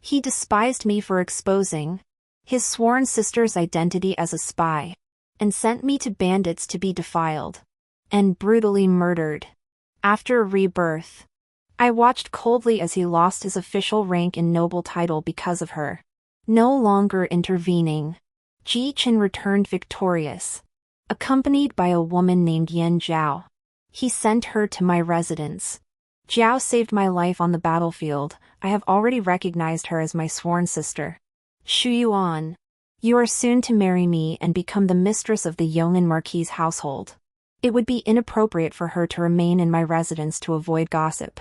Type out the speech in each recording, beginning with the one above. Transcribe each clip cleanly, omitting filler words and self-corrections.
He despised me for exposing his sworn sister's identity as a spy, and sent me to bandits to be defiled and brutally murdered. After rebirth, I watched coldly as he lost his official rank and noble title because of her. No longer intervening, Ji Qin returned victorious, accompanied by a woman named Yan Zhao. He sent her to my residence. Zhao saved my life on the battlefield. I have already recognized her as my sworn sister. Shu Yuan, you are soon to marry me and become the mistress of the Yong'an Marquis' household. It would be inappropriate for her to remain in my residence to avoid gossip.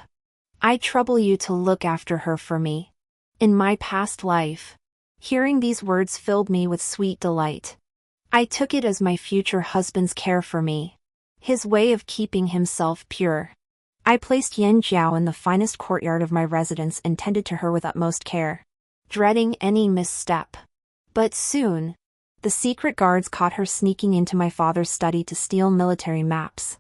I trouble you to look after her for me. In my past life, hearing these words filled me with sweet delight. I took it as my future husband's care for me, his way of keeping himself pure. I placed Yan Zhao in the finest courtyard of my residence and tended to her with utmost care, dreading any misstep. But soon, the secret guards caught her sneaking into my father's study to steal military maps.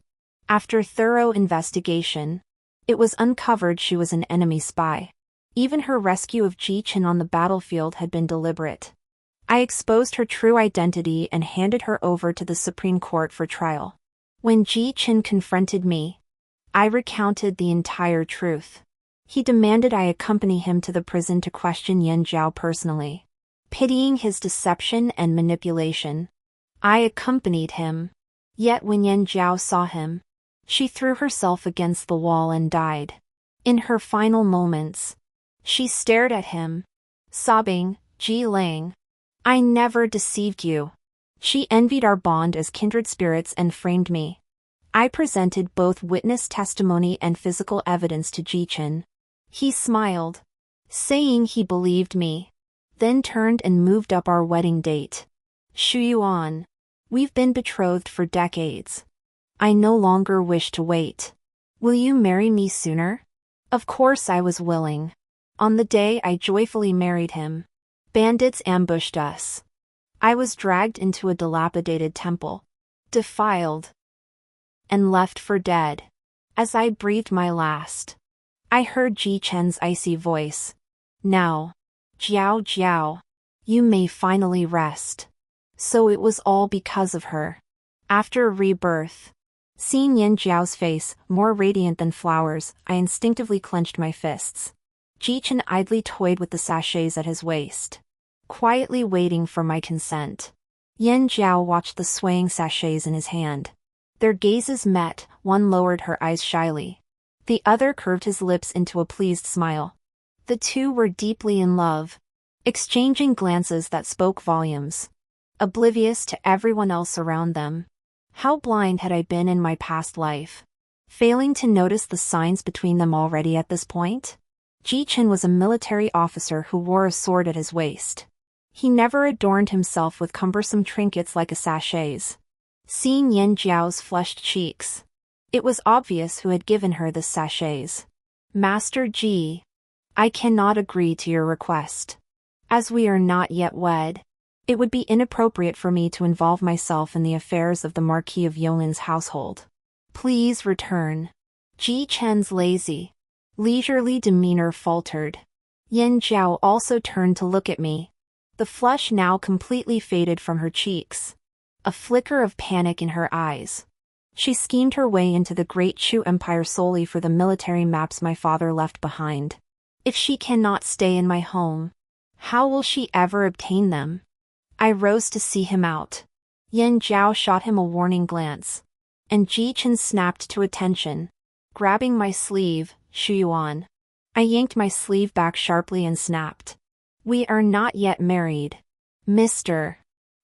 After thorough investigation, it was uncovered she was an enemy spy. Even her rescue of Ji Qin on the battlefield had been deliberate. I exposed her true identity and handed her over to the Supreme Court for trial. When Ji Qin confronted me, I recounted the entire truth. He demanded I accompany him to the prison to question Yan Zhao personally. Pitying his deception and manipulation, I accompanied him. Yet when Yan Zhao saw him, she threw herself against the wall and died. In her final moments, she stared at him, sobbing, "Ji Lang, I never deceived you." She envied our bond as kindred spirits and framed me. I presented both witness testimony and physical evidence to Ji Qin. He smiled, saying he believed me, then turned and moved up our wedding date. Shu Yuan, we've been betrothed for decades. I no longer wish to wait. Will you marry me sooner? Of course I was willing. On the day I joyfully married him, bandits ambushed us. I was dragged into a dilapidated temple, defiled, and left for dead. As I breathed my last, I heard Ji Chen's icy voice. Now, Jiao Jiao, you may finally rest. So it was all because of her. After rebirth, seeing Yan Zhao's face, more radiant than flowers, I instinctively clenched my fists. Ji Chen idly toyed with the sachets at his waist, quietly waiting for my consent. Yan Zhao watched the swaying sachets in his hand. Their gazes met, one lowered her eyes shyly. The other curved his lips into a pleased smile. The two were deeply in love, exchanging glances that spoke volumes, oblivious to everyone else around them. How blind had I been in my past life, failing to notice the signs between them already at this point? Ji Chen was a military officer who wore a sword at his waist. He never adorned himself with cumbersome trinkets like a sachets. Seeing Yan Zhao's flushed cheeks, it was obvious who had given her the sachets. Master Ji, I cannot agree to your request. As we are not yet wed, it would be inappropriate for me to involve myself in the affairs of the Marquis of Yong'an's household. Please return. Ji Chen's lazy, leisurely demeanor faltered. Yan Zhao also turned to look at me. The flush now completely faded from her cheeks, a flicker of panic in her eyes. She schemed her way into the Great Chu Empire solely for the military maps my father left behind. If she cannot stay in my home, how will she ever obtain them? I rose to see him out. Yan Zhao shot him a warning glance, and Ji Chen snapped to attention, grabbing my sleeve. Shu Yuan. I yanked my sleeve back sharply and snapped. We are not yet married. Mr.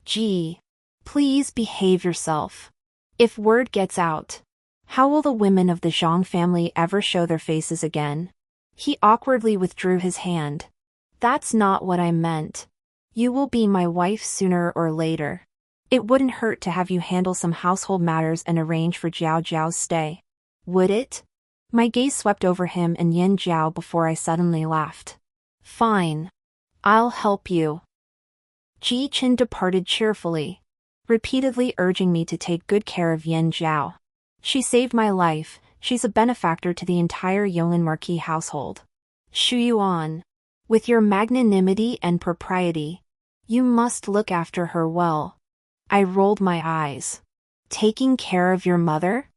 Ji, please behave yourself. If word gets out, how will the women of the Zhang family ever show their faces again? He awkwardly withdrew his hand. That's not what I meant. You will be my wife sooner or later. It wouldn't hurt to have you handle some household matters and arrange for Jiao Jiao's stay. Would it? My gaze swept over him and Yan Zhao before I suddenly laughed. Fine. I'll help you. Ji Chen departed cheerfully, repeatedly urging me to take good care of Yan Zhao. She saved my life. She's a benefactor to the entire Yong'an Marquis household. Shu Yuan, With your magnanimity and propriety, you must look after her well. I rolled my eyes. Taking care of your mother?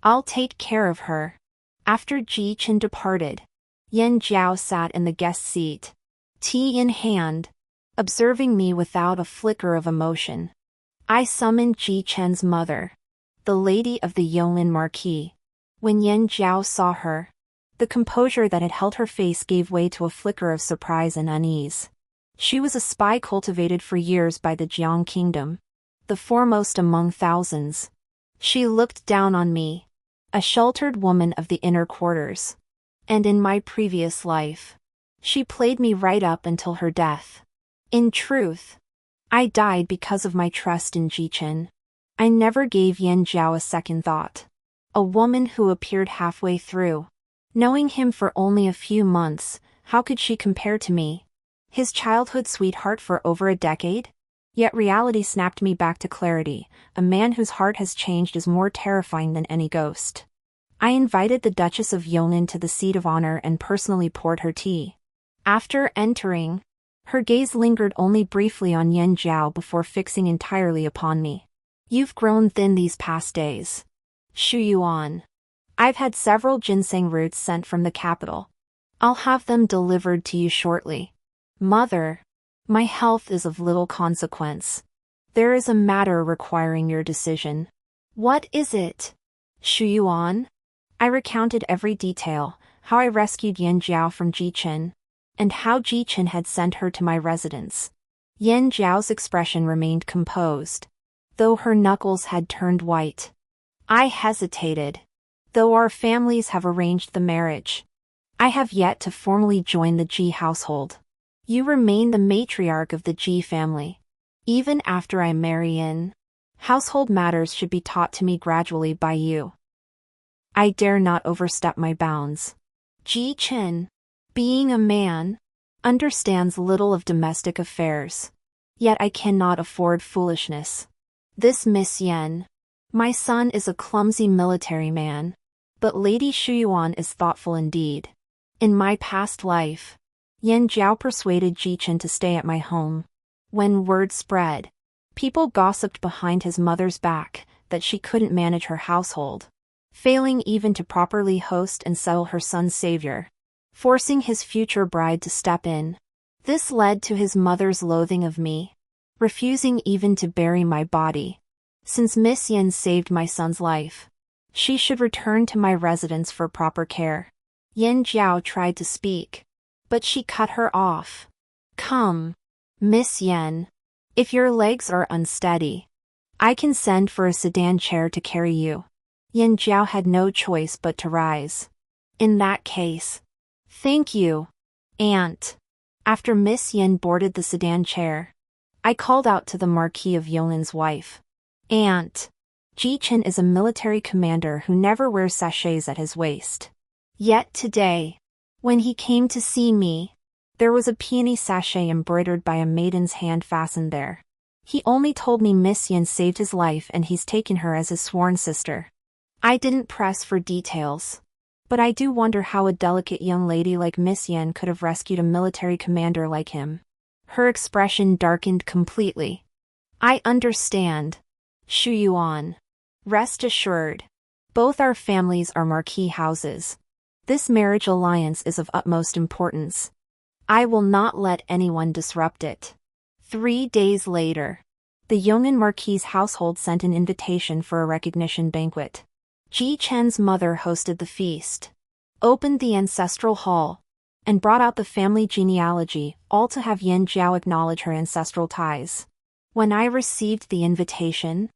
I'll take care of her. After Ji Chen departed, Yan Jiao sat in the guest seat, tea in hand, observing me without a flicker of emotion. I summoned Ji Chen's mother, the lady of the Yonglin Marquis. When Yan Jiao saw her, the composure that had held her face gave way to a flicker of surprise and unease. She was a spy cultivated for years by the Jiang kingdom, the foremost among thousands. She looked down on me, a sheltered woman of the inner quarters. And in my previous life, she played me right up until her death. In truth, I died because of my trust in Ji Chen. I never gave Yan Jiao a second thought. A woman who appeared halfway through. Knowing him for only a few months, how could she compare to me? His childhood sweetheart for over a decade? Yet reality snapped me back to clarity. A man whose heart has changed is more terrifying than any ghost. I invited the Duchess of Yonglin to the seat of honor and personally poured her tea. After entering, her gaze lingered only briefly on Yan Jiao before fixing entirely upon me. You've grown thin these past days. Shu Yuan. I've had several ginseng roots sent from the capital. I'll have them delivered to you shortly. Mother, my health is of little consequence. There is a matter requiring your decision. What is it? Shu Yuan? I recounted every detail, how I rescued Yan Jiao from Ji Chen, and how Ji Chen had sent her to my residence. Yan Jiao's expression remained composed, though her knuckles had turned white. I hesitated. Though our families have arranged the marriage, I have yet to formally join the Ji household. You remain the matriarch of the Ji family. Even after I marry in, household matters should be taught to me gradually by you. I dare not overstep my bounds. Ji Chen, being a man, understands little of domestic affairs. Yet I cannot afford foolishness. This Miss Yan, my son, is a clumsy military man. But Lady Shu Yuan is thoughtful indeed. In my past life, Yan Jiao persuaded Ji Chen to stay at my home. When word spread, people gossiped behind his mother's back that she couldn't manage her household, failing even to properly host and settle her son's savior, forcing his future bride to step in. This led to his mother's loathing of me, refusing even to bury my body. Since Miss Yan saved my son's life, she should return to my residence for proper care. Yan Jiao tried to speak, but she cut her off. Come, Miss Yan. If your legs are unsteady, I can send for a sedan chair to carry you. Yan Jiao had no choice but to rise. In that case, thank you, Aunt. After Miss Yan boarded the sedan chair, I called out to the Marquis of Yonglin's wife. Aunt, Ji Chen is a military commander who never wears sachets at his waist. Yet today, when he came to see me, there was a peony sachet embroidered by a maiden's hand fastened there. He only told me Miss Yan saved his life and he's taken her as his sworn sister. I didn't press for details, but I do wonder how a delicate young lady like Miss Yan could have rescued a military commander like him. Her expression darkened completely. I understand, Shu Yuan. Rest assured, both our families are marquis houses. This marriage alliance is of utmost importance. I will not let anyone disrupt it. 3 days later, the Yongin Marquis' household sent an invitation for a recognition banquet. Ji Chen's mother hosted the feast, opened the ancestral hall, and brought out the family genealogy, all to have Yan Jiao acknowledge her ancestral ties. When I received the invitation,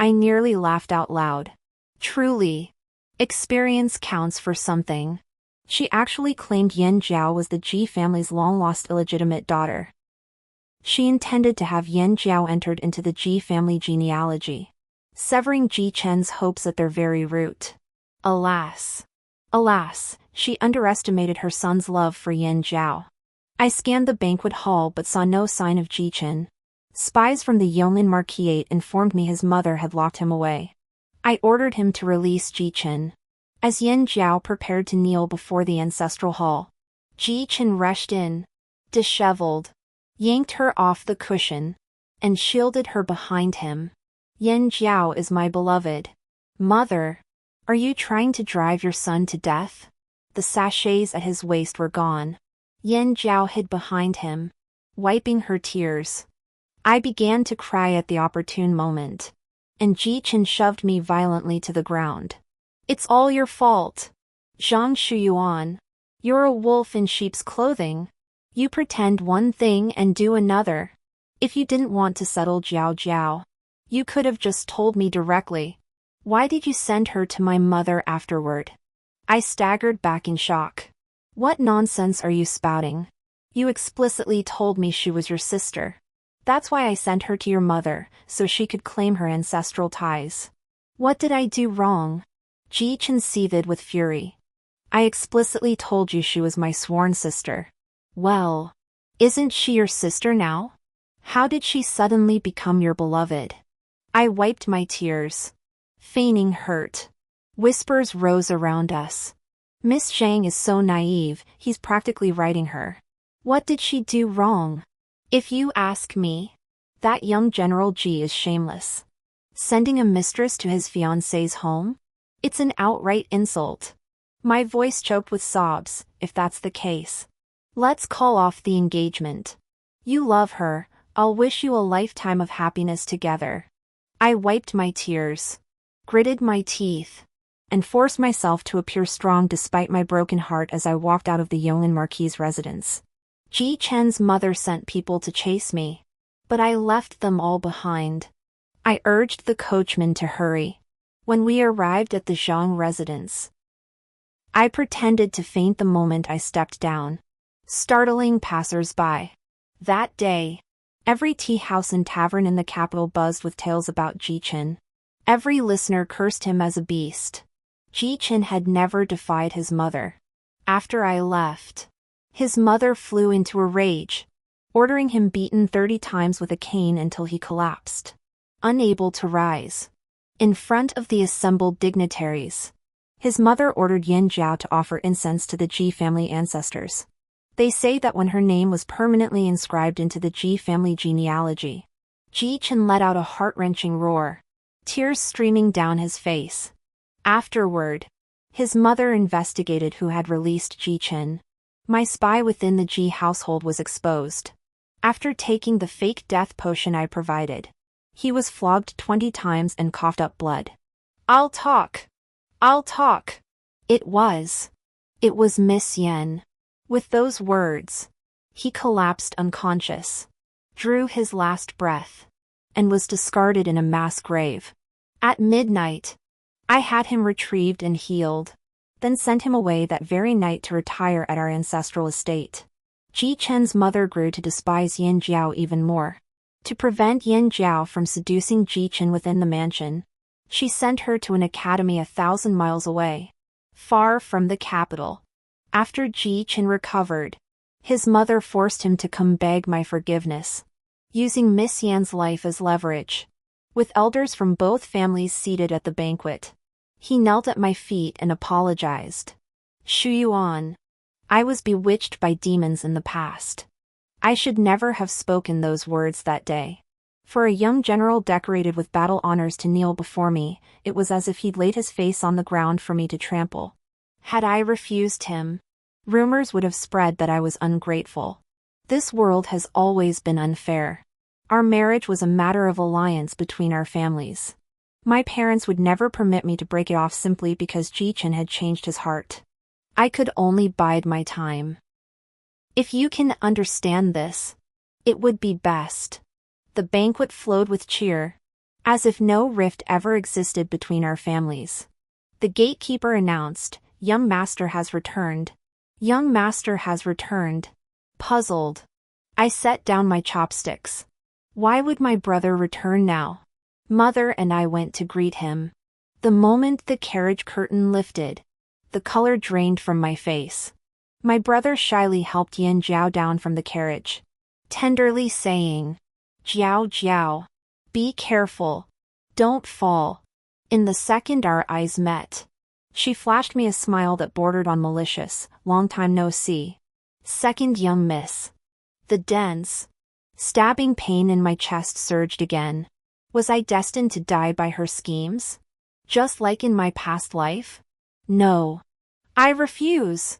I nearly laughed out loud. Truly, experience counts for something. She actually claimed Yan Jiao was the Ji family's long-lost illegitimate daughter. She intended to have Yan Jiao entered into the Ji family genealogy, severing Ji Chen's hopes at their very root. Alas, she underestimated her son's love for Yan Jiao. I scanned the banquet hall but saw no sign of Ji Chen. Spies from the Yonglin Marquis informed me his mother had locked him away. I ordered him to release Ji Chen. As Yan Jiao prepared to kneel before the ancestral hall, Ji Chen rushed in, disheveled, yanked her off the cushion, and shielded her behind him. Jiao is my beloved. Mother, are you trying to drive your son to death? The sachets at his waist were gone. Jiao hid behind him, wiping her tears. I began to cry at the opportune moment, and Ji shoved me violently to the ground. It's all your fault. Zhang Shuyuan. You're a wolf in sheep's clothing. You pretend one thing and do another. If you didn't want to settle Jiao, you could have just told me directly. Why did you send her to my mother afterward? I staggered back in shock. What nonsense are you spouting? You explicitly told me she was your sister. That's why I sent her to your mother, so she could claim her ancestral ties. What did I do wrong? Ji seethed with fury. I explicitly told you she was my sworn sister. Well, isn't she your sister now? How did she suddenly become your beloved? I wiped my tears, feigning hurt. Whispers rose around us. Miss Zhang is so naive, he's practically writing her. What did she do wrong? If you ask me, that young General Ji is shameless. Sending a mistress to his fiancé's home? It's an outright insult. My voice choked with sobs, if that's the case. Let's call off the engagement. You love her, I'll wish you a lifetime of happiness together. I wiped my tears, gritted my teeth, and forced myself to appear strong despite my broken heart as I walked out of the Yong'an Marquis' residence. Ji Chen's mother sent people to chase me, but I left them all behind. I urged the coachman to hurry. When we arrived at the Zhang residence, I pretended to faint the moment I stepped down, startling passers-by. That day, every tea house and tavern in the capital buzzed with tales about Ji Chen. Every listener cursed him as a beast. Ji Chen had never defied his mother. After I left, his mother flew into a rage, ordering him beaten 30 times with a cane until he collapsed, unable to rise. In front of the assembled dignitaries, his mother ordered Jiao to offer incense to the Ji family ancestors. They say that when her name was permanently inscribed into the Ji family genealogy, Ji Chen let out a heart-wrenching roar, tears streaming down his face. Afterward, his mother investigated who had released Ji Chen. My spy within the Ji household was exposed. After taking the fake death potion I provided, he was flogged 20 times and coughed up blood. I'll talk. It was Miss Yen. With those words, he collapsed unconscious, drew his last breath, and was discarded in a mass grave. At midnight, I had him retrieved and healed, then sent him away that very night to retire at our ancestral estate. Ji Chen's mother grew to despise Jiao even more. To prevent Jiao from seducing Ji Chen within the mansion, she sent her to an academy 1,000 miles away, far from the capital. After Ji Chen recovered, his mother forced him to come beg my forgiveness, using Miss Yan's life as leverage. With elders from both families seated at the banquet, he knelt at my feet and apologized. Shuyuan, I was bewitched by demons in the past. I should never have spoken those words that day. For a young general decorated with battle honors to kneel before me, it was as if he'd laid his face on the ground for me to trample. Had I refused him, rumors would have spread that I was ungrateful. This world has always been unfair. Our marriage was a matter of alliance between our families. My parents would never permit me to break it off simply because Ji Chen had changed his heart. I could only bide my time. If you can understand this, it would be best. The banquet flowed with cheer, as if no rift ever existed between our families. The gatekeeper announced, "Young master has returned." Young master has returned. Puzzled, I set down my chopsticks. Why would my brother return now? Mother and I went to greet him. The moment the carriage curtain lifted, the color drained from my face. My brother shyly helped Jiao down from the carriage, tenderly saying, Jiao, be careful. Don't fall." In the second our eyes met, she flashed me a smile that bordered on malicious. "Long time no see. Second young miss. The dense, stabbing pain in my chest surged again. Was I destined to die by her schemes? Just like in my past life? No. I refuse.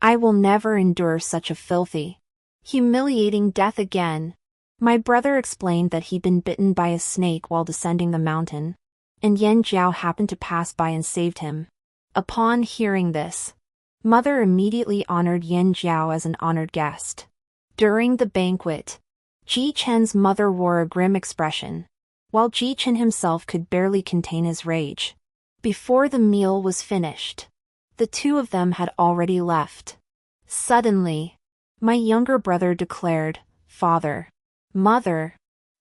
I will never endure such a filthy, humiliating death again. My brother explained that he'd been bitten by a snake while descending the mountain, and Yan Jiao happened to pass by and saved him. Upon hearing this, Mother immediately honored Yan Jiao as an honored guest. During the banquet, Ji Chen's mother wore a grim expression, while Ji Chen himself could barely contain his rage. Before the meal was finished, the two of them had already left. Suddenly, my younger brother declared, "Father, Mother,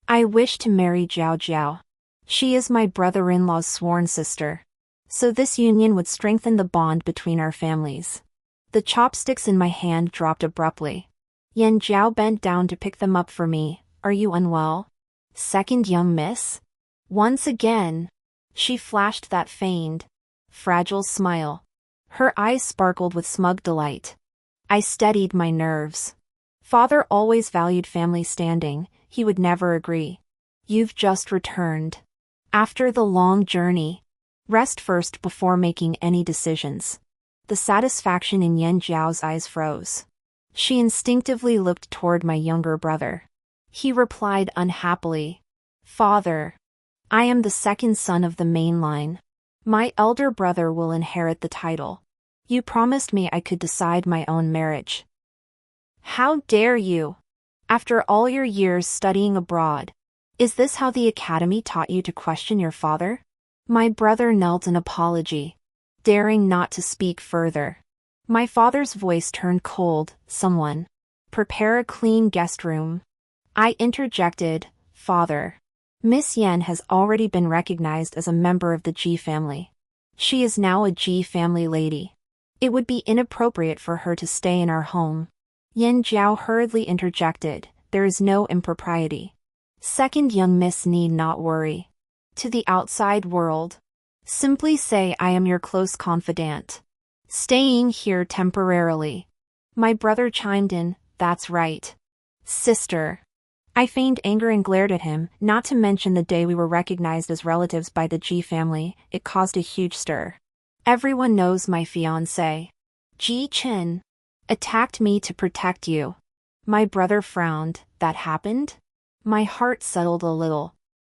I wish to marry Jiao Jiao. She is my brother-in-law's sworn sister, so this union would strengthen the bond between our families." The chopsticks in my hand dropped abruptly. Yan Jiao bent down to pick them up for me. "Are you unwell, second young miss?" Once again, she flashed that feigned, fragile smile. Her eyes sparkled with smug delight. I steadied my nerves. Father always valued family standing, he would never agree. "You've just returned. After the long journey. Rest first before making any decisions." The satisfaction in Yan Jiao's eyes froze. She instinctively looked toward my younger brother. He replied unhappily, "Father, I am the second son of the main line. My elder brother will inherit the title. You promised me I could decide my own marriage." "How dare you? After all your years studying abroad, is this how the academy taught you to question your father?" My brother knelt in apology, daring not to speak further. My father's voice turned cold. "Someone, prepare a clean guest room." I interjected, "Father, Miss Yan has already been recognized as a member of the Ji family. She is now a Ji family lady. It would be inappropriate for her to stay in our home." Yan Jiao hurriedly interjected, "There is no impropriety. Second young miss need not worry. To the outside world, simply say I am your close confidant, staying here temporarily." My brother chimed in, "That's right, sister." I feigned anger and glared at him, not to mention the day we were recognized as relatives by the Ji family. It caused a huge stir. "Everyone knows my fiancé, Ji Chen, attacked me to protect you." My brother frowned. "That happened?" My heart settled a little.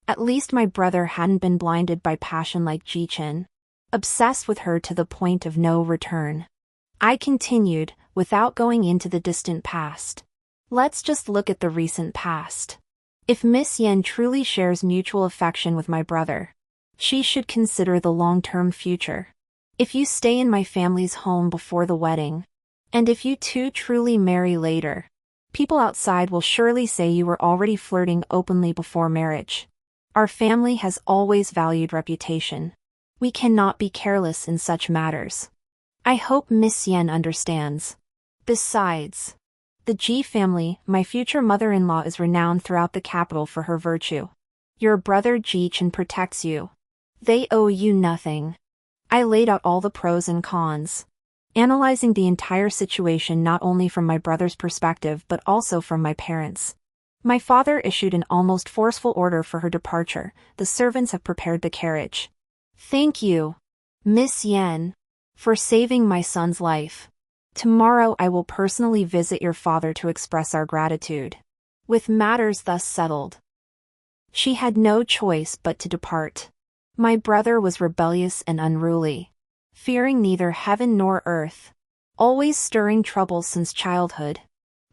At least my brother hadn't been blinded by passion like Ji Chen, obsessed with her to the point of no return. I continued, without going into the distant past. "Let's just look at the recent past. If Miss Yan truly shares mutual affection with my brother, she should consider the long-term future. If you stay in my family's home before the wedding, and if you two truly marry later, people outside will surely say you were already flirting openly before marriage. Our family has always valued reputation. We cannot be careless in such matters. I hope Miss Yan understands. Besides, the Ji family, my future mother-in-law, is renowned throughout the capital for her virtue. Your brother Ji Chen protects you. They owe you nothing." I laid out all the pros and cons, analyzing the entire situation not only from my brother's perspective but also from my parents'. My father issued an almost forceful order for her departure. "The servants have prepared the carriage." "Thank you, Miss Yan, for saving my son's life. Tomorrow I will personally visit your father to express our gratitude." With matters thus settled, she had no choice but to depart. My brother was rebellious and unruly, fearing neither heaven nor earth, always stirring trouble since childhood.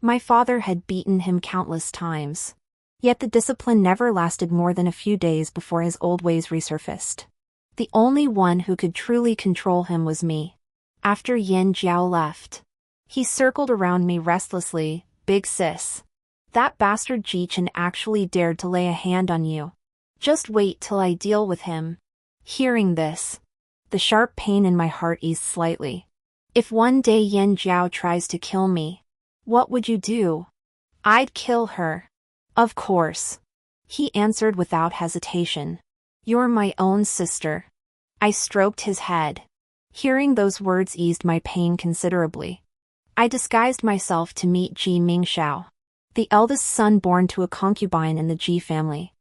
My father had beaten him countless times, yet the discipline never lasted more than a few days before his old ways resurfaced. The only one who could truly control him was me. After Yan Jiao left, he circled around me restlessly. "Big sis, that bastard Ji Chen actually dared to lay a hand on you. Just wait till I deal with him." Hearing this, the sharp pain in my heart eased slightly. "If one day Yan Jiao tries to kill me, what would you do?" "I'd kill her, of course," he answered without hesitation. "You're my own sister." I stroked his head. Hearing those words eased my pain considerably. I disguised myself to meet Ji Mingxiao. the eldest son born to a concubine in the Ji family.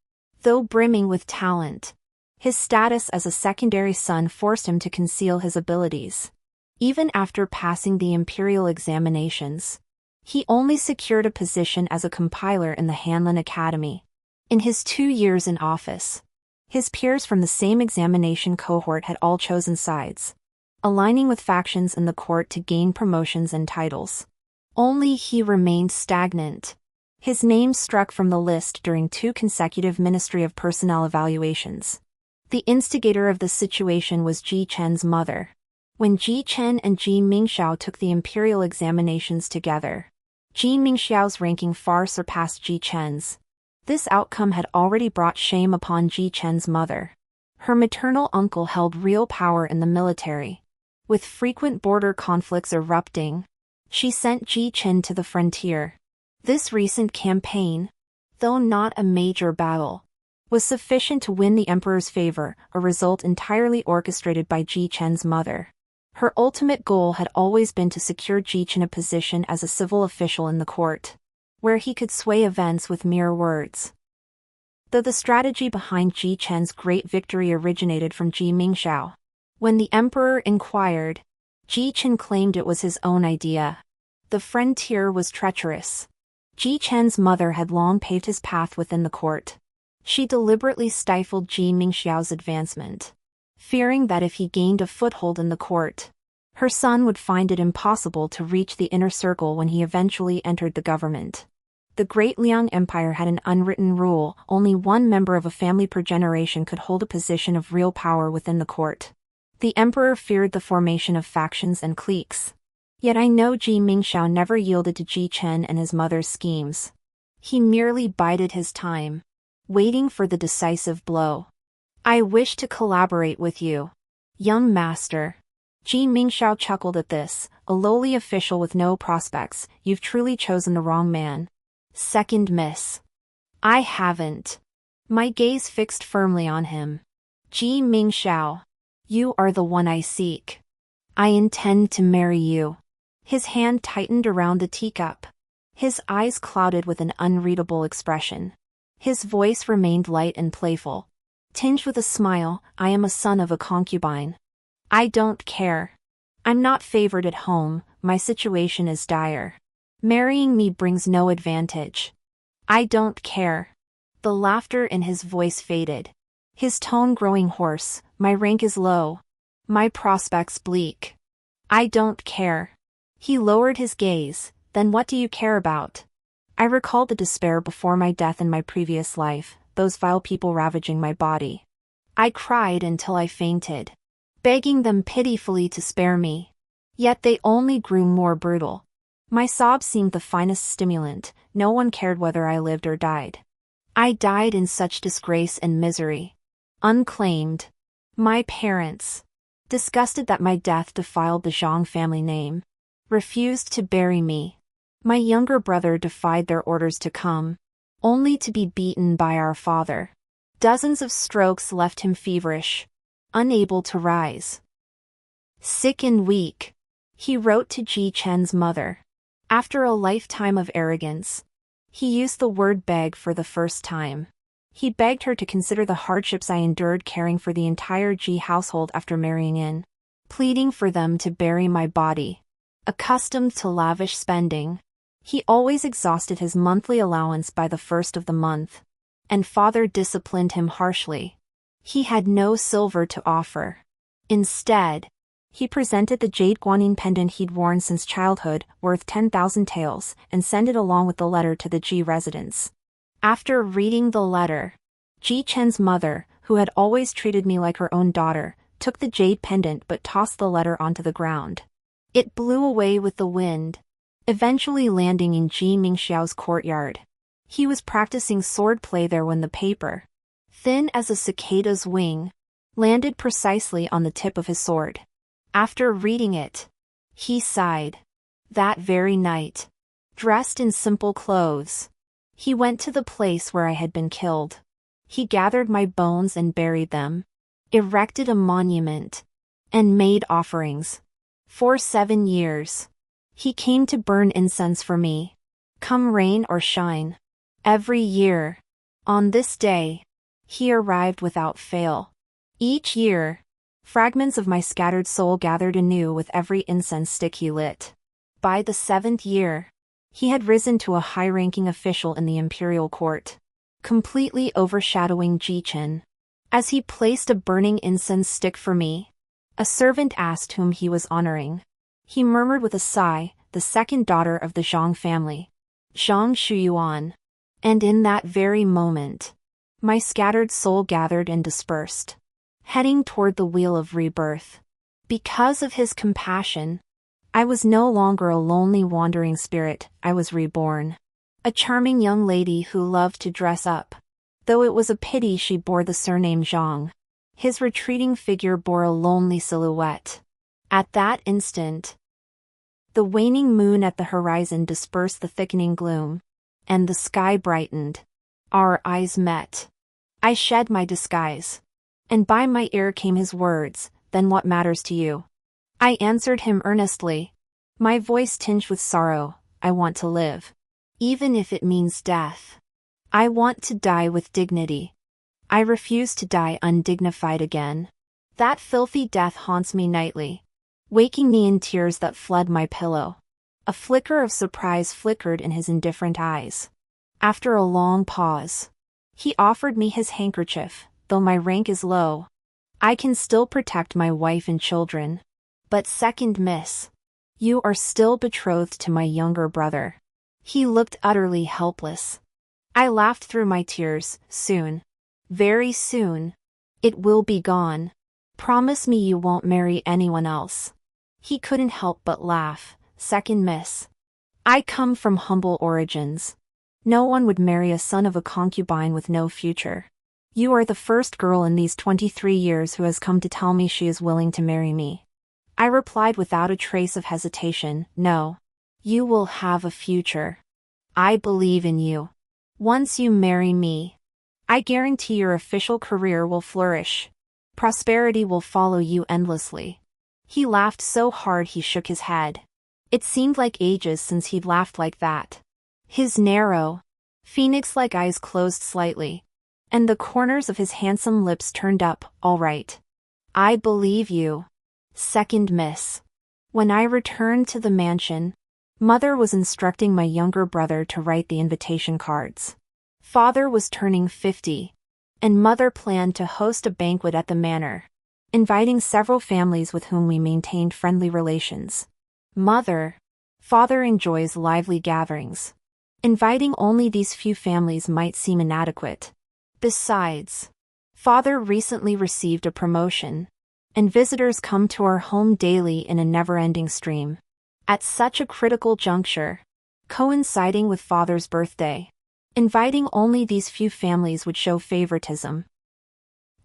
Though brimming with talent, his status as a secondary son forced him to conceal his abilities. Even after passing the imperial examinations, he only secured a position as a compiler in the Hanlin Academy. In his 2 years in office, his peers from the same examination cohort had all chosen sides, aligning with factions in the court to gain promotions and titles. Only he remained stagnant. His name struck from the list during 2 consecutive Ministry of Personnel evaluations. The instigator of the situation was Ji Chen's mother. When Ji Chen and Ji Mingxiao took the imperial examinations together, Ji Mingxiao's ranking far surpassed Ji Chen's. This outcome had already brought shame upon Ji Chen's mother. Her maternal uncle held real power in the military. With frequent border conflicts erupting, she sent Ji Chen to the frontier. This recent campaign, though not a major battle, was sufficient to win the emperor's favor, a result entirely orchestrated by Ji Chen's mother. Her ultimate goal had always been to secure Ji Chen a position as a civil official in the court, where he could sway events with mere words. Though the strategy behind Ji Chen's great victory originated from Ji Mingxiao, when the emperor inquired, Ji Chen claimed it was his own idea. The frontier was treacherous. Ji Chen's mother had long paved his path within the court. She deliberately stifled Ji Mingxiao's advancement, fearing that if he gained a foothold in the court, her son would find it impossible to reach the inner circle when he eventually entered the government. The Great Liang Empire had an unwritten rule: only one member of a family per generation could hold a position of real power within the court. The emperor feared the formation of factions and cliques. Yet I know Ji Mingxiao never yielded to Ji Chen and his mother's schemes. He merely bided his time, waiting for the decisive blow. I wish to collaborate with you, young master. Ji Mingxiao chuckled at this. A lowly official with no prospects. You've truly chosen the wrong man. Second miss. I haven't. My gaze fixed firmly on him. Ji Mingxiao, you are the one I seek. I intend to marry you. His hand tightened around the teacup. His eyes clouded with an unreadable expression. His voice remained light and playful, tinged with a smile. I am a son of a concubine. I don't care. I'm not favored at home. My situation is dire. Marrying me brings no advantage. I don't care. The laughter in his voice faded, his tone growing hoarse. My rank is low. My prospects bleak. I don't care. He lowered his gaze. Then what do you care about? I recalled the despair before my death in my previous life, those vile people ravaging my body. I cried until I fainted, begging them pitifully to spare me. Yet they only grew more brutal. My sobs seemed the finest stimulant. No one cared whether I lived or died. I died in such disgrace and misery, unclaimed. My parents, disgusted that my death defiled the Zhang family name, refused to bury me. My younger brother defied their orders to come, only to be beaten by our father. Dozens of strokes left him feverish, unable to rise. Sick and weak, he wrote to Ji Chen's mother. After a lifetime of arrogance, he used the word beg for the first time. He begged her to consider the hardships I endured caring for the entire Ji household after marrying in, pleading for them to bury my body. Accustomed to lavish spending, he always exhausted his monthly allowance by the first of the month, and father disciplined him harshly. He had no silver to offer. Instead, he presented the jade guanyin pendant he'd worn since childhood, worth 10,000 taels, and sent it along with the letter to the Ji residence. After reading the letter, Ji Chen's mother, who had always treated me like her own daughter, took the jade pendant but tossed the letter onto the ground. It blew away with the wind, eventually landing in Ji Mingxiao's courtyard. He was practicing swordplay there when the paper, thin as a cicada's wing, landed precisely on the tip of his sword. After reading it, he sighed. That very night, dressed in simple clothes, he went to the place where I had been killed. He gathered my bones and buried them, erected a monument, and made offerings. For 7 years, he came to burn incense for me, come rain or shine. Every year, on this day, he arrived without fail. Each year, fragments of my scattered soul gathered anew with every incense stick he lit. By the 7th year, he had risen to a high-ranking official in the imperial court, completely overshadowing Ji Chen. As he placed a burning incense stick for me, a servant asked whom he was honoring. He murmured with a sigh, the second daughter of the Zhang family, Zhang Shuyuan. And in that very moment, my scattered soul gathered and dispersed, heading toward the wheel of rebirth. Because of his compassion, I was no longer a lonely wandering spirit, I was reborn. A charming young lady who loved to dress up, though it was a pity she bore the surname Zhang. His retreating figure bore a lonely silhouette. At that instant, the waning moon at the horizon dispersed the thickening gloom, and the sky brightened. Our eyes met. I shed my disguise, and by my ear came his words, "Then what matters to you?" I answered him earnestly, my voice tinged with sorrow, "I want to live. Even if it means death. I want to die with dignity. I refuse to die undignified again. That filthy death haunts me nightly, waking me in tears that flood my pillow." A flicker of surprise flickered in his indifferent eyes. After a long pause, he offered me his handkerchief. "Though my rank is low, I can still protect my wife and children. But second miss, you are still betrothed to my younger brother." He looked utterly helpless. I laughed through my tears. "Soon, very soon, it will be gone. Promise me you won't marry anyone else." He couldn't help but laugh. "Second miss, I come from humble origins. No one would marry a son of a concubine with no future. You are the first girl in these 23 years who has come to tell me she is willing to marry me." I replied without a trace of hesitation, "No. You will have a future. I believe in you. Once you marry me, I guarantee your official career will flourish. Prosperity will follow you endlessly." He laughed so hard he shook his head. It seemed like ages since he'd laughed like that. His narrow, phoenix-like eyes closed slightly, and the corners of his handsome lips turned up. "All right. I believe you. Second miss." When I returned to the mansion, Mother was instructing my younger brother to write the invitation cards. Father was turning 50, and Mother planned to host a banquet at the manor, inviting several families with whom we maintained friendly relations. Father enjoys lively gatherings. Inviting only these few families might seem inadequate. Besides, Father recently received a promotion, and visitors come to our home daily in a never-ending stream. At such a critical juncture, coinciding with Father's birthday, inviting only these few families would show favoritism.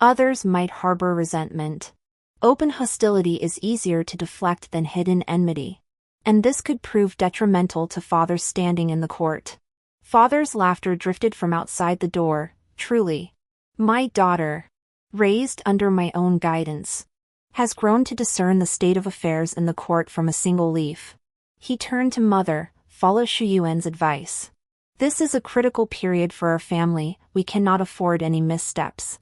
Others might harbor resentment. Open hostility is easier to deflect than hidden enmity, and this could prove detrimental to Father's standing in the court. Father's laughter drifted from outside the door. "Truly, my daughter, raised under my own guidance, has grown to discern the state of affairs in the court from a single leaf." He turned to Mother. "Follow Shuyuan's advice. This is a critical period for our family, we cannot afford any missteps.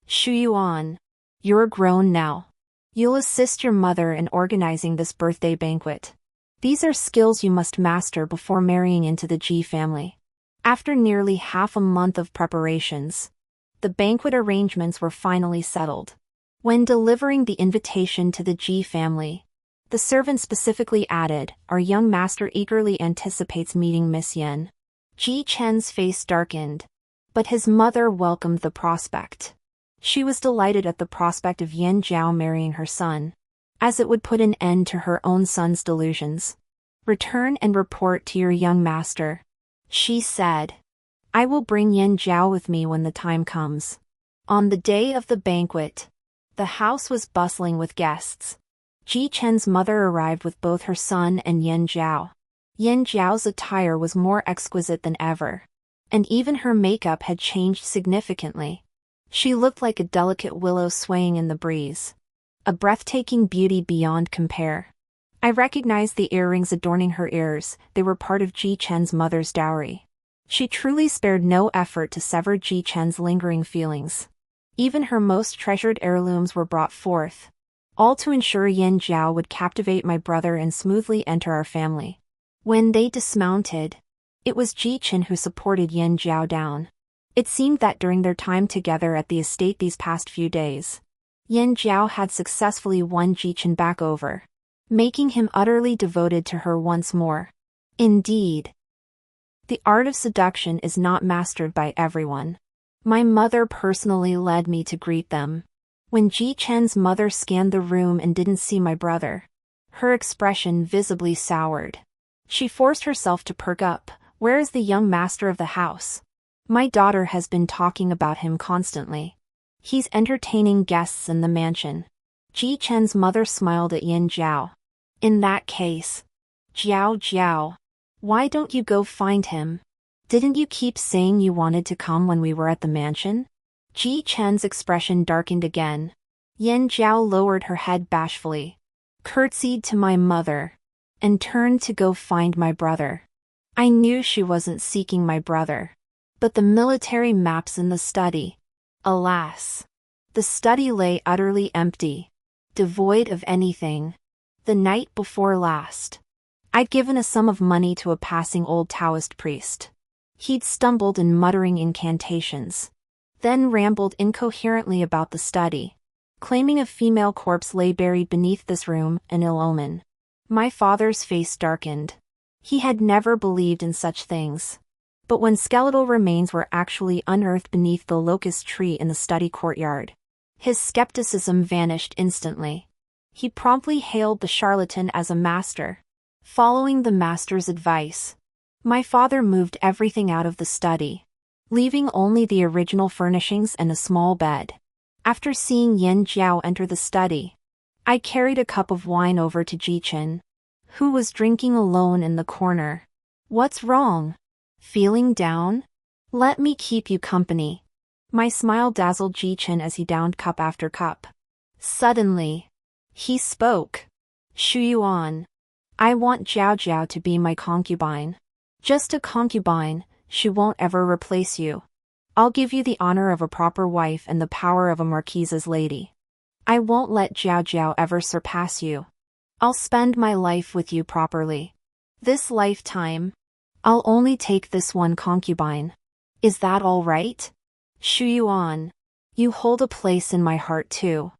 Shuyuan, you're grown now. You'll assist your mother in organizing this birthday banquet. These are skills you must master before marrying into the Ji family." After nearly half a month of preparations, the banquet arrangements were finally settled. When delivering the invitation to the Ji family, the servant specifically added, "Our young master eagerly anticipates meeting Miss Yen." Ji Chen's face darkened, but his mother welcomed the prospect. She was delighted at the prospect of Yen Jiao marrying her son, as it would put an end to her own son's delusions. "Return and report to your young master," she said. "I will bring Yen Jiao with me when the time comes." On the day of the banquet, the house was bustling with guests. Ji Chen's mother arrived with both her son and Yen Jiao. Yen Jiao's attire was more exquisite than ever, and even her makeup had changed significantly. She looked like a delicate willow swaying in the breeze, a breathtaking beauty beyond compare. I recognized the earrings adorning her ears. They were part of Ji Chen's mother's dowry. She truly spared no effort to sever Ji Chen's lingering feelings. Even her most treasured heirlooms were brought forth, all to ensure Yin Jiao would captivate my brother and smoothly enter our family. When they dismounted, it was Ji Chen who supported Yin Jiao down. It seemed that during their time together at the estate these past few days, Yin Jiao had successfully won Ji Chen back over, making him utterly devoted to her once more. Indeed, the art of seduction is not mastered by everyone. My mother personally led me to greet them. When Ji Chen's mother scanned the room and didn't see my brother, her expression visibly soured. She forced herself to perk up. Where is the young master of the house? My daughter has been talking about him constantly. He's entertaining guests in the mansion. Ji Chen's mother smiled at Yin Jiao. In that case, Jiao, why don't you go find him? Didn't you keep saying you wanted to come when we were at the mansion? Ji Chen's expression darkened again. Yin Jiao lowered her head bashfully, curtsied to my mother, and turned to go find my brother. I knew she wasn't seeking my brother, but the military maps in the study. Alas, the study lay utterly empty, devoid of anything. The night before last, I'd given a sum of money to a passing old Taoist priest. He'd stumbled in muttering incantations, then rambled incoherently about the study, claiming a female corpse lay buried beneath this room, an ill omen. My father's face darkened. He had never believed in such things. But when skeletal remains were actually unearthed beneath the locust tree in the study courtyard, his skepticism vanished instantly. He promptly hailed the charlatan as a master. Following the master's advice, my father moved everything out of the study, leaving only the original furnishings and a small bed. After seeing Yin Jiao enter the study, I carried a cup of wine over to Ji Chen, who was drinking alone in the corner. What's wrong? Feeling down? Let me keep you company. My smile dazzled Ji Chen as he downed cup after cup. Suddenly, he spoke. Shu Yuan, I want Jiao to be my concubine. Just a concubine, she won't ever replace you. I'll give you the honor of a proper wife and the power of a marquise's lady. I won't let Jiao ever surpass you. I'll spend my life with you properly. This lifetime, I'll only take this one concubine. Is that all right? Shu Yuan, you hold a place in my heart too.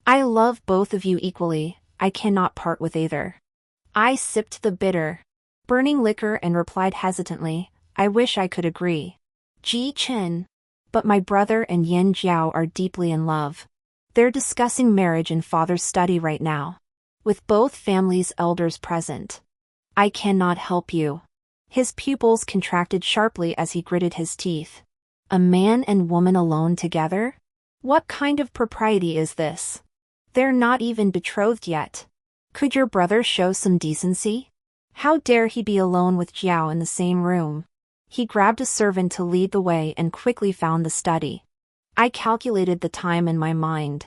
I love both of you equally, I cannot part with either. I sipped the bitter, burning liquor and replied hesitantly, I wish I could agree. Ji Chen. But my brother and Yin Jiao are deeply in love. They're discussing marriage in father's study right now, with both families' elders present. I cannot help you. His pupils contracted sharply as he gritted his teeth. A man and woman alone together? What kind of propriety is this? They're not even betrothed yet. Could your brother show some decency? How dare he be alone with Jiao in the same room? He grabbed a servant to lead the way and quickly found the study. I calculated the time in my mind.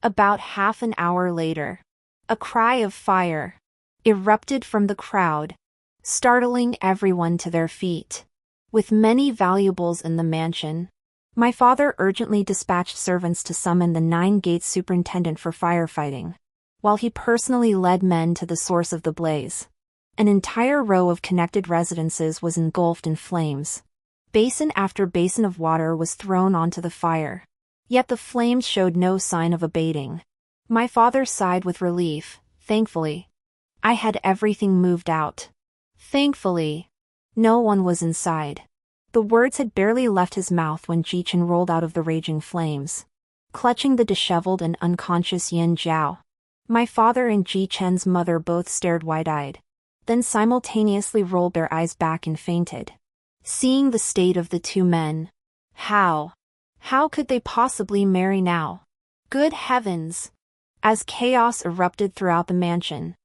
About half an hour later, a cry of fire erupted from the crowd, startling everyone to their feet. With many valuables in the mansion, my father urgently dispatched servants to summon the 9-gate superintendent for firefighting, while he personally led men to the source of the blaze. An entire row of connected residences was engulfed in flames. Basin after basin of water was thrown onto the fire, yet the flames showed no sign of abating. My father sighed with relief. Thankfully, I had everything moved out. Thankfully, no one was inside. The words had barely left his mouth when Ji Chen rolled out of the raging flames, clutching the disheveled and unconscious Yin Jiao. My father and Ji Chen's mother both stared wide-eyed, then simultaneously rolled their eyes back and fainted. Seeing the state of the two men, how could they possibly marry now? Good heavens! As chaos erupted throughout the mansion,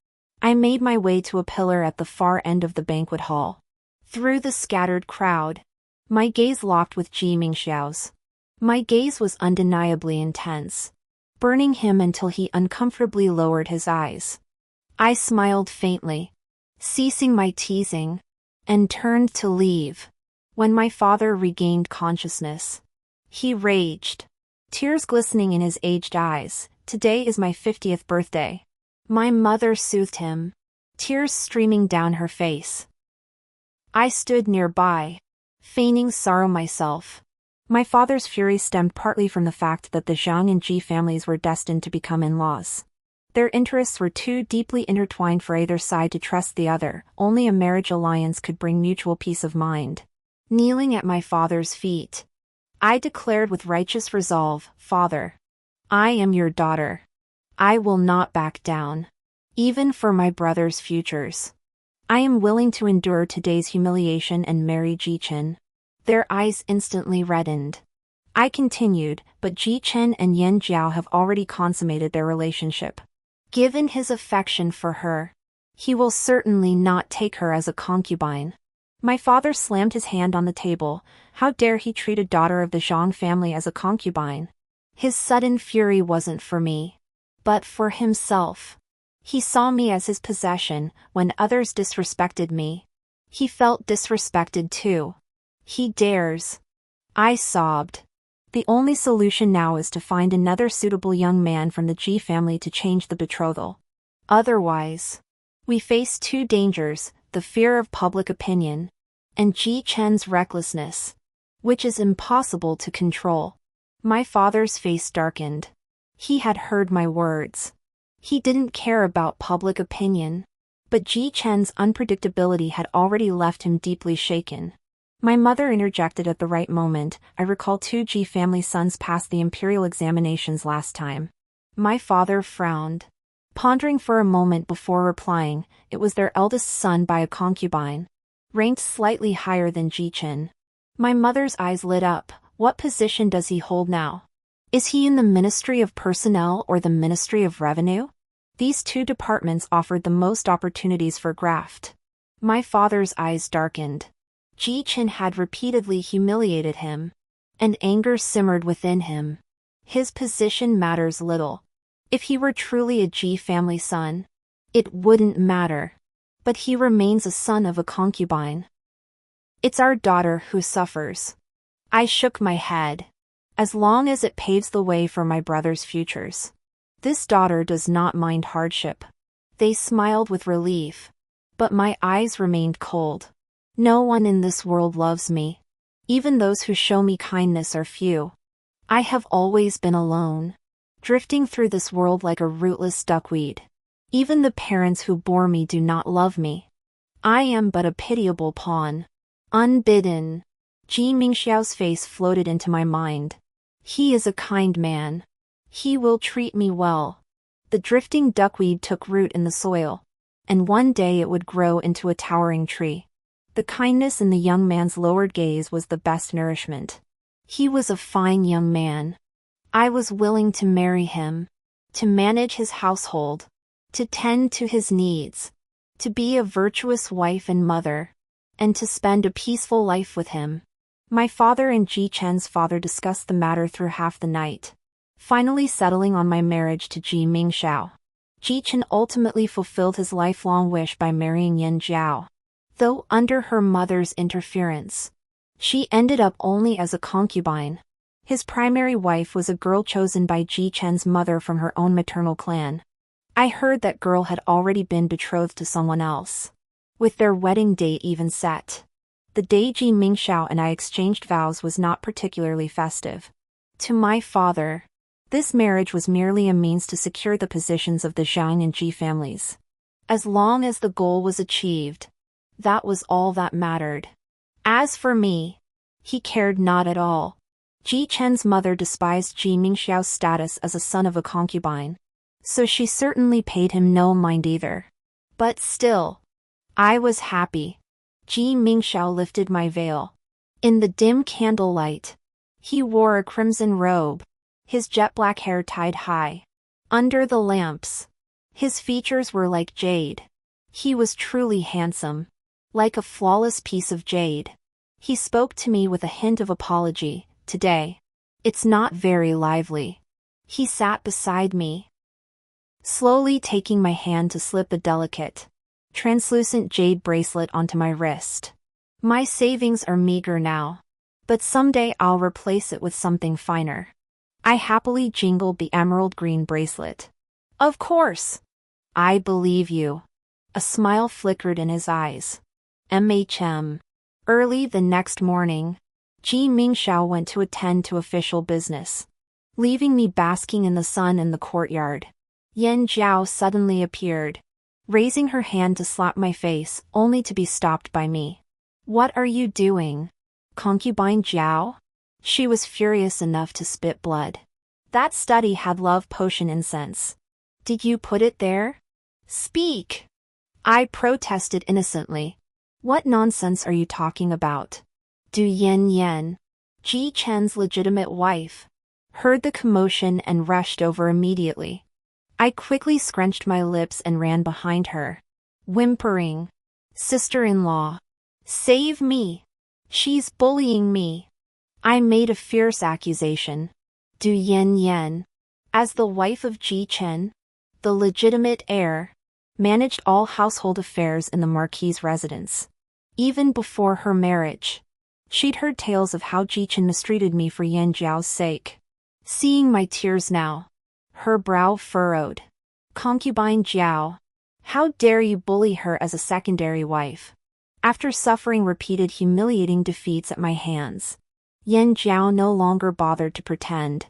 I made my way to a pillar at the far end of the banquet hall. Through the scattered crowd, my gaze locked with Ji Mingxiao's. My gaze was undeniably intense, burning him until he uncomfortably lowered his eyes. I smiled faintly, ceasing my teasing, and turned to leave. When my father regained consciousness, he raged, tears glistening in his aged eyes. "Today is my 50th birthday." My mother soothed him, tears streaming down her face. I stood nearby, feigning sorrow myself. My father's fury stemmed partly from the fact that the Zhang and Ji families were destined to become in-laws. Their interests were too deeply intertwined for either side to trust the other. Only a marriage alliance could bring mutual peace of mind. Kneeling at my father's feet, I declared with righteous resolve, "Father, I am your daughter. I will not back down, even for my brother's futures. I am willing to endure today's humiliation and marry Ji-chen." Their eyes instantly reddened. I continued, "But Ji-chen and Yan Jiao have already consummated their relationship. Given his affection for her, he will certainly not take her as a concubine." My father slammed his hand on the table. How dare he treat a daughter of the Zhang family as a concubine? His sudden fury wasn't for me, but for himself. He saw me as his possession. When others disrespected me, he felt disrespected too. "He dares." I sobbed. The only solution now is to find another suitable young man from the Ji family to change the betrothal. Otherwise, we face two dangers: the fear of public opinion, and Ji-chen's recklessness, which is impossible to control. My father's face darkened. He had heard my words. He didn't care about public opinion, but Ji-chen's unpredictability had already left him deeply shaken. My mother interjected at the right moment. "I recall 2 Ji family sons passed the imperial examinations last time." My father frowned, pondering for a moment before replying. "It was their eldest son by a concubine, ranked slightly higher than Ji-chen." My mother's eyes lit up. "What position does he hold now? Is he in the Ministry of Personnel or the Ministry of Revenue?" These 2 departments offered the most opportunities for graft. My father's eyes darkened. Ji-chen had repeatedly humiliated him, and anger simmered within him. His position matters little. If he were truly a Ji family son, it wouldn't matter. But he remains a son of a concubine. It's our daughter who suffers. I shook my head. As long as it paves the way for my brother's futures. This daughter does not mind hardship. They smiled with relief, but my eyes remained cold. No one in this world loves me. Even those who show me kindness are few. I have always been alone, drifting through this world like a rootless duckweed. Even the parents who bore me do not love me. I am but a pitiable pawn. Unbidden. Ji Mingxiao's face floated into my mind. He is a kind man. He will treat me well. The drifting duckweed took root in the soil, and one day it would grow into a towering tree. The kindness in the young man's lowered gaze was the best nourishment. He was a fine young man. I was willing to marry him, to manage his household, to tend to his needs, to be a virtuous wife and mother, and to spend a peaceful life with him. My father and Ji-chen's father discussed the matter through half the night, finally settling on my marriage to Ji Mingxiao. Ji-chen ultimately fulfilled his lifelong wish by marrying Yan Jiao. Though under her mother's interference, she ended up only as a concubine. His primary wife was a girl chosen by Ji-chen's mother from her own maternal clan. I heard that girl had already been betrothed to someone else, with their wedding date even set. The day Ji Mingxiao and I exchanged vows was not particularly festive. To my father, this marriage was merely a means to secure the positions of the Zhang and Ji families. As long as the goal was achieved, that was all that mattered. As for me, he cared not at all. Ji-chen's mother despised Ji Mingxiao's status as a son of a concubine, so she certainly paid him no mind either. But still, I was happy. Ji Mingxiao lifted my veil. In the dim candlelight, he wore a crimson robe, his jet black hair tied high. Under the lamps, his features were like jade. He was truly handsome, like a flawless piece of jade. He spoke to me with a hint of apology. Today, it's not very lively. He sat beside me, slowly taking my hand to slip a delicate, translucent jade bracelet onto my wrist. My savings are meager now, but someday I'll replace it with something finer. I happily jingled the emerald green bracelet. Of course. I believe you. A smile flickered in his eyes. MHM. Early the next morning, Ji Mingxiao went to attend to official business, leaving me basking in the sun in the courtyard. Yan Jiao suddenly appeared, raising her hand to slap my face, only to be stopped by me. What are you doing, concubine Jiao? She was furious enough to spit blood. That study had love potion incense. Did you put it there? Speak! I protested innocently. What nonsense are you talking about? Du Yan, Ji Chen's legitimate wife, heard the commotion and rushed over immediately. I quickly scrunched my lips and ran behind her, whimpering, "Sister-in-law, save me! She's bullying me!" I made a fierce accusation. Du Yan, as the wife of Ji Chen, the legitimate heir, managed all household affairs in the Marquis's residence. Even before her marriage, she'd heard tales of how Ji Chen mistreated me for Yan Jiao's sake. Seeing my tears now, her brow furrowed. Concubine Jiao, how dare you bully her as a secondary wife? After suffering repeated humiliating defeats at my hands, Yan Jiao no longer bothered to pretend.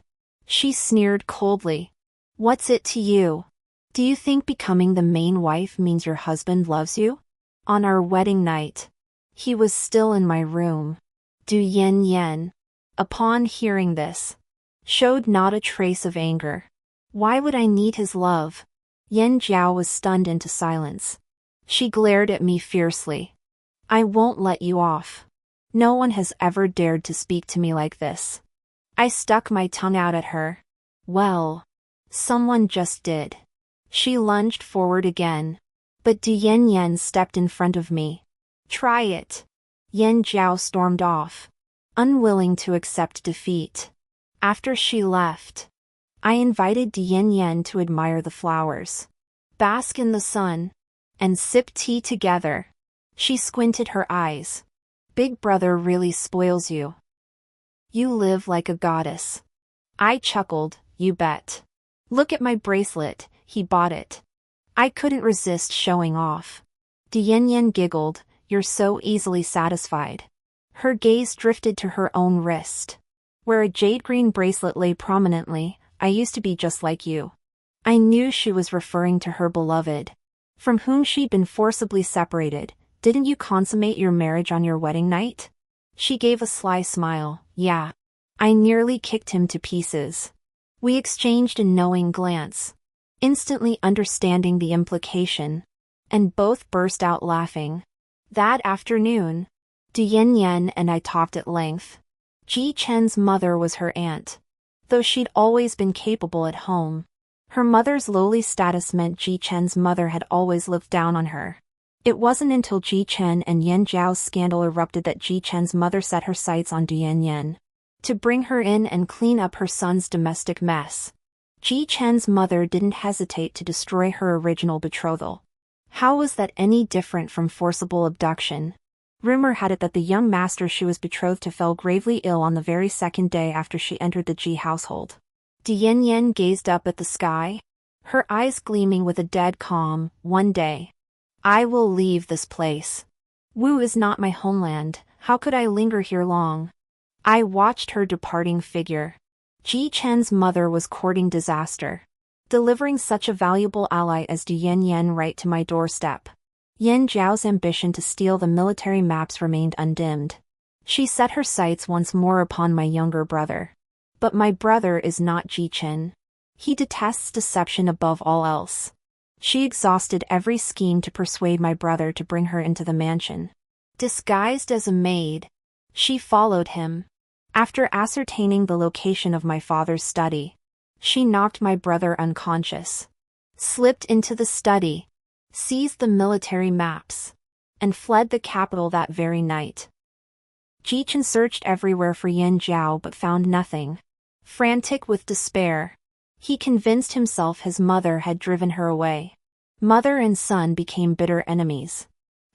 She sneered coldly. What's it to you? Do you think becoming the main wife means your husband loves you? On our wedding night, he was still in my room. Du Yan, upon hearing this, showed not a trace of anger. Why would I need his love? Yan Jiao was stunned into silence. She glared at me fiercely. I won't let you off. No one has ever dared to speak to me like this. I stuck my tongue out at her. Well, someone just did. She lunged forward again, but Du Yan stepped in front of me. Try it. Yan Jiao stormed off, unwilling to accept defeat. After she left, I invited Du Yan to admire the flowers, bask in the sun, and sip tea together. She squinted her eyes. Big brother really spoils you. You live like a goddess. I chuckled, you bet. Look at my bracelet, he bought it. I couldn't resist showing off. Du Yan giggled, you're so easily satisfied. Her gaze drifted to her own wrist, where a jade green bracelet lay prominently. I used to be just like you. I knew she was referring to her beloved, from whom she'd been forcibly separated. Didn't you consummate your marriage on your wedding night? She gave a sly smile. Yeah. I nearly kicked him to pieces. We exchanged a knowing glance, instantly understanding the implication, and both burst out laughing. That afternoon, Du Yan and I talked at length. Ji Chen's mother was her aunt. Though she'd always been capable at home, her mother's lowly status meant Ji Chen's mother had always looked down on her. It wasn't until Ji Chen and Yan Jiao's scandal erupted that Ji Chen's mother set her sights on Du Yan to bring her in and clean up her son's domestic mess. Ji Chen's mother didn't hesitate to destroy her original betrothal. How was that any different from forcible abduction? Rumor had it that the young master she was betrothed to fell gravely ill on the very second day after she entered the Ji household. Du Yan gazed up at the sky, her eyes gleaming with a dead calm. One day, I will leave this place. Wu is not my homeland. How could I linger here long? I watched her departing figure. Ji Chen's mother was courting disaster, delivering such a valuable ally as Du Yan right to my doorstep. Yan Jiao's ambition to steal the military maps remained undimmed. She set her sights once more upon my younger brother. But my brother is not Ji Chen. He detests deception above all else. She exhausted every scheme to persuade my brother to bring her into the mansion. Disguised as a maid, she followed him. After ascertaining the location of my father's study, she knocked my brother unconscious, slipped into the study, seized the military maps, and fled the capital that very night. Ji Chen searched everywhere for Yan Jiao but found nothing. Frantic with despair, He convinced himself his mother had driven her away. Mother and son became bitter enemies.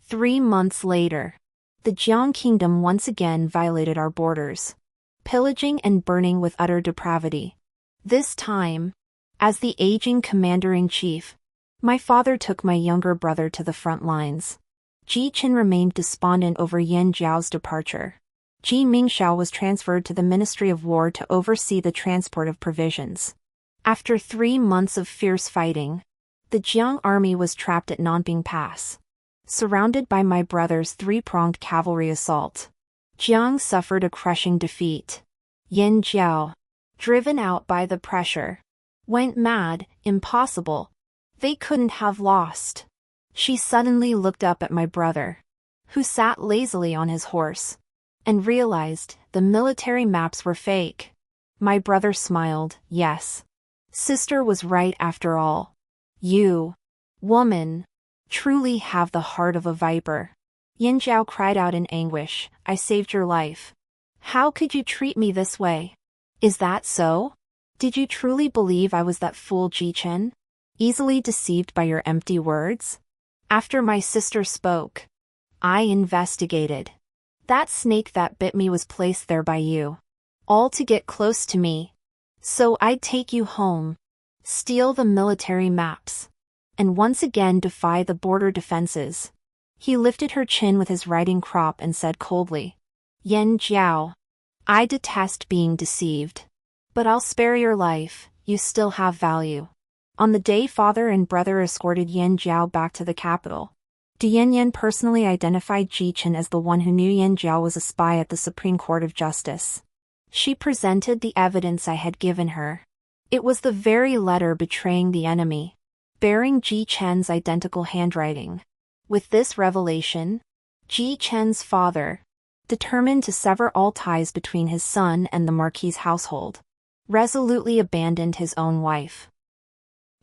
3 months later, the Jiang kingdom once again violated our borders, pillaging and burning with utter depravity. This time, as the aging commander-in-chief, my father took my younger brother to the front lines. Ji Qin remained despondent over Yan Zhao's departure. Ji Mingxiao was transferred to the Ministry of War to oversee the transport of provisions. After 3 months of fierce fighting, the Jiang army was trapped at Nanping Pass, surrounded by my brother's 3-pronged cavalry assault. Jiang suffered a crushing defeat. Yan Zhao, driven out by the pressure, went mad. Impossible. They couldn't have lost. She suddenly looked up at my brother, who sat lazily on his horse, and realized the military maps were fake. My brother smiled. Yes. Sister was right after all. You, woman, truly have the heart of a viper. Yan Zhao cried out in anguish. I saved your life. How could you treat me this way? Is that so? Did you truly believe I was that fool Ji Qin? Easily deceived by your empty words? After my sister spoke, I investigated. That snake that bit me was placed there by you, all to get close to me. So I'd take you home, steal the military maps, and once again defy the border defenses. He lifted her chin with his riding crop and said coldly, Yan Zhao, I detest being deceived. But I'll spare your life, you still have value. On the day father and brother escorted Yan Zhao back to the capital, Dian Yan personally identified Ji Qin as the one who knew Yan Zhao was a spy at the Supreme Court of Justice. She presented the evidence I had given her. It was the very letter betraying the enemy, bearing Ji Qin's identical handwriting. With this revelation, Ji Qin's father, determined to sever all ties between his son and the Marquis's household, resolutely abandoned his own wife.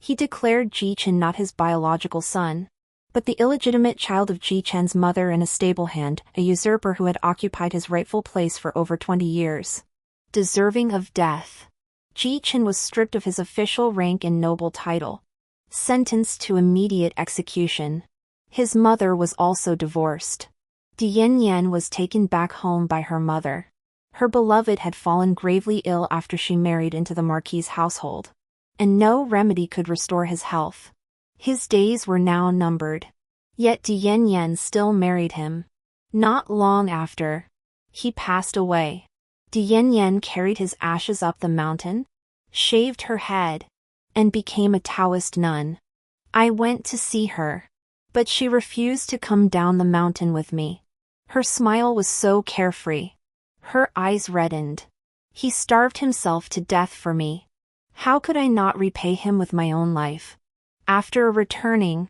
He declared Ji Qin not his biological son, but the illegitimate child of Ji Qin's mother and a stable hand, a usurper who had occupied his rightful place for over 20 years. Deserving of death, Ji Qin was stripped of his official rank and noble title, sentenced to immediate execution. His mother was also divorced. Dian Yan was taken back home by her mother. Her beloved had fallen gravely ill after she married into the Marquis's household, and no remedy could restore his health. His days were now numbered. Yet Dian Yan still married him. Not long after, he passed away. Dian Yan carried his ashes up the mountain, shaved her head, and became a Taoist nun. I went to see her, but she refused to come down the mountain with me. Her smile was so carefree. Her eyes reddened. He starved himself to death for me. How could I not repay him with my own life? After returning,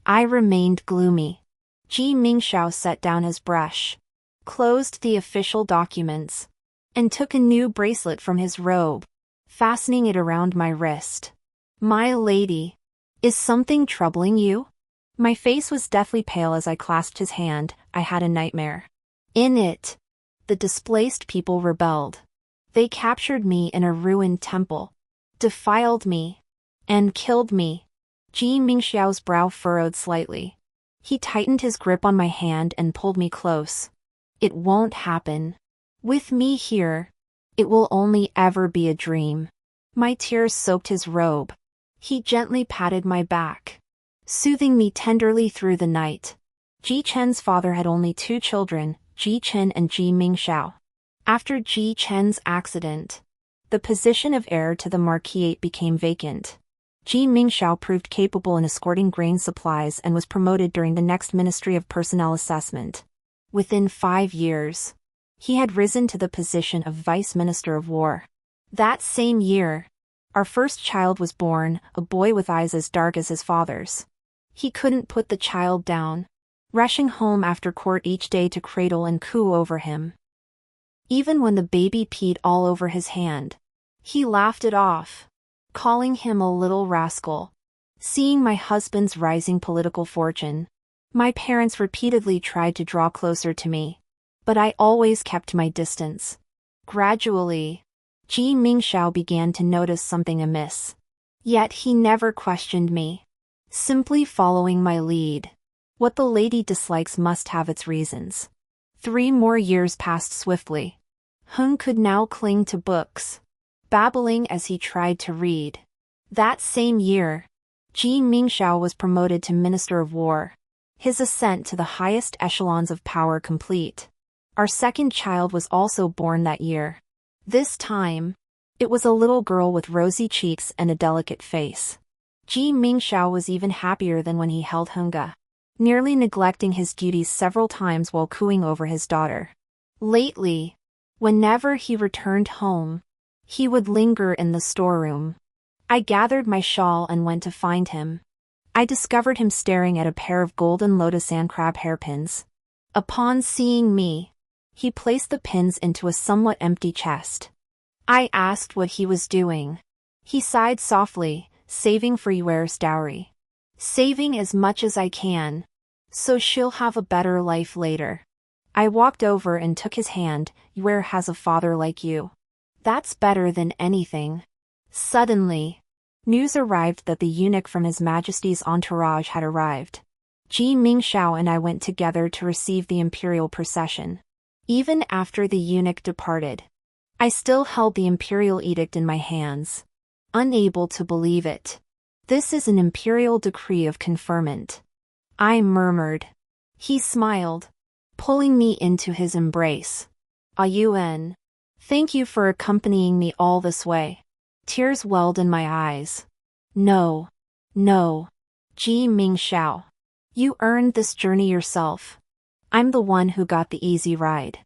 I remained gloomy. Ji Mingxiao set down his brush, closed the official documents, and took a new bracelet from his robe, fastening it around my wrist. My lady, is something troubling you? My face was deathly pale as I clasped his hand. I had a nightmare. In it, the displaced people rebelled. They captured me in a ruined temple, defiled me, and killed me. Ji Mingxiao's brow furrowed slightly. He tightened his grip on my hand and pulled me close. It won't happen. With me here, it will only ever be a dream. My tears soaked his robe. He gently patted my back, soothing me tenderly through the night. Ji Qin's father had only 2 children, Ji Qin and Ji Mingxiao. After Ji Qin's accident, the position of heir to the marquisate became vacant. Ji Mingxiao proved capable in escorting grain supplies and was promoted during the next Ministry of Personnel Assessment. Within 5 years, he had risen to the position of Vice Minister of War. That same year, our first child was born, a boy with eyes as dark as his father's. He couldn't put the child down, rushing home after court each day to cradle and coo over him. Even when the baby peed all over his hand, he laughed it off, calling him a little rascal. Seeing my husband's rising political fortune, my parents repeatedly tried to draw closer to me, but I always kept my distance. Gradually, Ji Mingxiao began to notice something amiss. Yet he never questioned me, simply following my lead. What the lady dislikes must have its reasons. 3 more years passed swiftly. Hung could now cling to books, babbling as he tried to read. That same year, Ji Mingxiao was promoted to Minister of War, his ascent to the highest echelons of power complete. Our second child was also born that year. This time, it was a little girl with rosy cheeks and a delicate face. Ji Mingxiao was even happier than when he held Hunga, nearly neglecting his duties several times while cooing over his daughter. Lately, whenever he returned home, he would linger in the storeroom. I gathered my shawl and went to find him. I discovered him staring at a pair of golden lotus sand crab hairpins. Upon seeing me, he placed the pins into a somewhat empty chest. I asked what he was doing. He sighed softly, saving for Yuer's dowry. Saving as much as I can, so she'll have a better life later. I walked over and took his hand. Yuer has a father like you. That's better than anything. Suddenly, news arrived that the eunuch from His Majesty's entourage had arrived. Ji Mingxiao and I went together to receive the imperial procession. Even after the eunuch departed, I still held the imperial edict in my hands, unable to believe it. This is an imperial decree of conferment. I murmured. He smiled, pulling me into his embrace. Yuan, thank you for accompanying me all this way. Tears welled in my eyes. No. Ji Mingxiao. You earned this journey yourself. I'm the one who got the easy ride.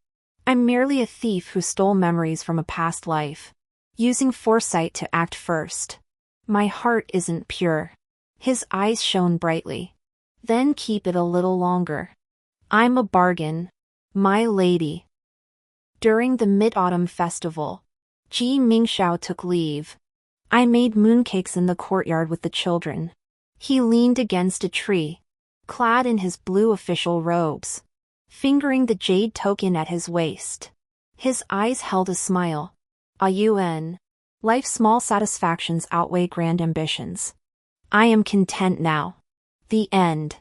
I'm merely a thief who stole memories from a past life, using foresight to act first. My heart isn't pure. His eyes shone brightly. Then keep it a little longer. I'm a bargain, my lady. During the Mid-Autumn Festival, Ji Mingxiao took leave. I made mooncakes in the courtyard with the children. He leaned against a tree, clad in his blue official robes, fingering the jade token at his waist. His eyes held a smile. Yuan, life's small satisfactions outweigh grand ambitions. I am content now. The end.